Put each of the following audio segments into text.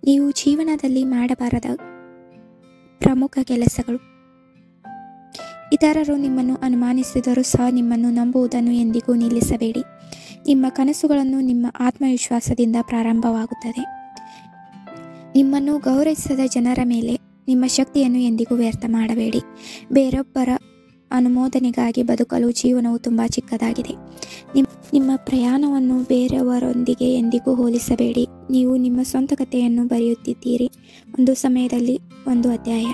ನೀವು ಜೀವನದಲ್ಲಿ ಮಾಡಬಾರದ ಪ್ರಮುಖ ಕೆಲಸಗಳು. ಇತರರು ನಿಮ್ಮನ್ನು ಅನುಮಾನಿಸಿದರೂ ಸಹ ನಿಮ್ಮನ್ನು ನಂಬುವುದನ್ನು ಎಂದಿಗೂ ನಿಲ್ಲಿಸಬೇಡಿ. ನಿಮ್ಮ ಕನಸುಗಳನ್ನು ನಿಮ್ಮ ಆತ್ಮವಿಶ್ವಾಸದಿಂದ ಪ್ರಾರಂಭವಾಗುತ್ತದೆ. ನಿಮ್ಮನ್ನು ಗೌರವಿಸದ ಜನರ ಮೇಲೆ ನಿಮ್ಮ ಶಕ್ತಿಯನ್ನು ಎಂದಿಗೂ ವ್ಯರ್ಥ ಮಾಡಬೇಡಿ. ಬೇರೊಬ್ಬರ ಅನುಮೋದನೆಗಾಗಿ ಬದುಕಲು ಜೀವನವು ತುಂಬ ಚಿಕ್ಕದಾಗಿದೆ. ನಿಮ್ಮ ಪ್ರಯಾಣವನ್ನು ಬೇರೆಯವರೊಂದಿಗೆ ಎಂದಿಗೂ ಹೋಲಿಸಬೇಡಿ. ನೀವು ನಿಮ್ಮ ಸ್ವಂತ ಕಥೆಯನ್ನು ಬರೆಯುತ್ತಿದ್ದೀರಿ. ಒಂದು ಸಮಯದಲ್ಲಿ ಒಂದು ಅಧ್ಯಾಯ.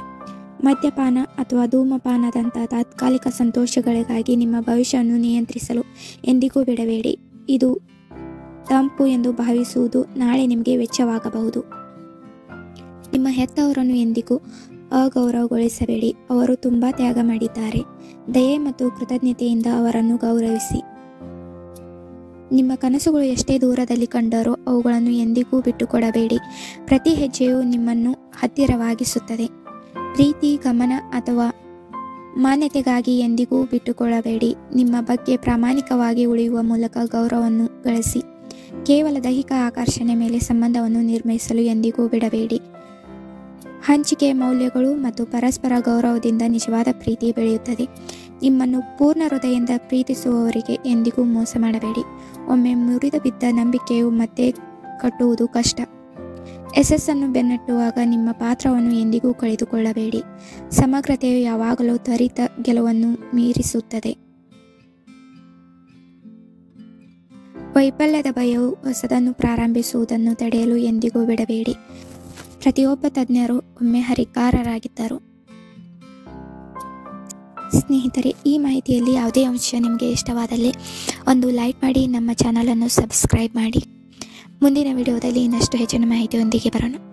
ಮದ್ಯಪಾನ ಅಥವಾ ಧೂಮಪಾನದಂಥ ತಾತ್ಕಾಲಿಕ ಸಂತೋಷಗಳಿಗಾಗಿ ನಿಮ್ಮ ಭವಿಷ್ಯವನ್ನು ನಿಯಂತ್ರಿಸಲು ಎಂದಿಗೂ ಬಿಡಬೇಡಿ. ಇದು ತಂಪು ಎಂದು ಭಾವಿಸುವುದು ನಾಳೆ ನಿಮಗೆ ವೆಚ್ಚವಾಗಬಹುದು. ನಿಮ್ಮ ಹೆತ್ತವರನ್ನು ಎಂದಿಗೂ ಅಗೌರವಗೊಳಿಸಬೇಡಿ. ಅವರು ತುಂಬ ತ್ಯಾಗ ಮಾಡಿದ್ದಾರೆ. ದಯೆ ಮತ್ತು ಕೃತಜ್ಞತೆಯಿಂದ ಅವರನ್ನು ಗೌರವಿಸಿ. ನಿಮ್ಮ ಕನಸುಗಳು ಎಷ್ಟೇ ದೂರದಲ್ಲಿ ಕಂಡರೂ ಅವುಗಳನ್ನು ಎಂದಿಗೂ ಬಿಟ್ಟುಕೊಡಬೇಡಿ. ಪ್ರತಿ ಹೆಜ್ಜೆಯು ನಿಮ್ಮನ್ನು ಹತ್ತಿರವಾಗಿಸುತ್ತದೆ. ಪ್ರೀತಿ, ಗಮನ ಅಥವಾ ಮಾನ್ಯತೆಗಾಗಿ ಎಂದಿಗೂ ಬಿಟ್ಟುಕೊಳ್ಳಬೇಡಿ. ನಿಮ್ಮ ಬಗ್ಗೆ ಪ್ರಾಮಾಣಿಕವಾಗಿ ಉಳಿಯುವ ಮೂಲಕ ಗೌರವವನ್ನು ಗಳಿಸಿ. ಕೇವಲ ದೈಹಿಕ ಆಕರ್ಷಣೆ ಮೇಲೆ ಸಂಬಂಧವನ್ನು ನಿರ್ಮಿಸಲು ಎಂದಿಗೂ ಬಿಡಬೇಡಿ. ಹಂಚಿಕೆ ಮೌಲ್ಯಗಳು ಮತ್ತು ಪರಸ್ಪರ ಗೌರವದಿಂದ ನಿಜವಾದ ಪ್ರೀತಿ ಬೆಳೆಯುತ್ತದೆ. ನಿಮ್ಮನ್ನು ಪೂರ್ಣ ಹೃದಯದಿಂದ ಪ್ರೀತಿಸುವವರಿಗೆ ಎಂದಿಗೂ ಮೋಸ ಮಾಡಬೇಡಿ. ಒಮ್ಮೆ ಮುರಿದು ಬಿದ್ದ ನಂಬಿಕೆಯು ಮತ್ತೆ ಕಟ್ಟುವುದು ಕಷ್ಟ. ಯಶಸ್ಸನ್ನು ಬೆನ್ನಟ್ಟುವಾಗ ನಿಮ್ಮ ಪಾತ್ರವನ್ನು ಎಂದಿಗೂ ಕಳೆದುಕೊಳ್ಳಬೇಡಿ. ಸಮಗ್ರತೆಯು ಯಾವಾಗಲೂ ತ್ವರಿತ ಗೆಲುವನ್ನು ಮೀರಿಸುತ್ತದೆ. ವೈಫಲ್ಯದ ಭಯವು ಹೊಸದನ್ನು ಪ್ರಾರಂಭಿಸುವುದನ್ನು ತಡೆಯಲು ಎಂದಿಗೂ ಬಿಡಬೇಡಿ. ಪ್ರತಿಯೊಬ್ಬ ತಜ್ಞರು ಒಮ್ಮೆ ಹರಿಕಾರರಾಗಿದ್ದರು. ಸ್ನೇಹಿತರೆ, ಈ ಮಾಹಿತಿಯಲ್ಲಿ ಯಾವುದೇ ಅಂಶ ನಿಮಗೆ ಇಷ್ಟವಾದಲ್ಲಿ ಒಂದು ಲೈಕ್ ಮಾಡಿ, ನಮ್ಮ ಚಾನಲನ್ನು ಸಬ್ಸ್ಕ್ರೈಬ್ ಮಾಡಿ. ಮುಂದಿನ ವಿಡಿಯೋದಲ್ಲಿ ಇನ್ನಷ್ಟು ಹೆಚ್ಚಿನ ಮಾಹಿತಿಯೊಂದಿಗೆ ಬರೋಣ.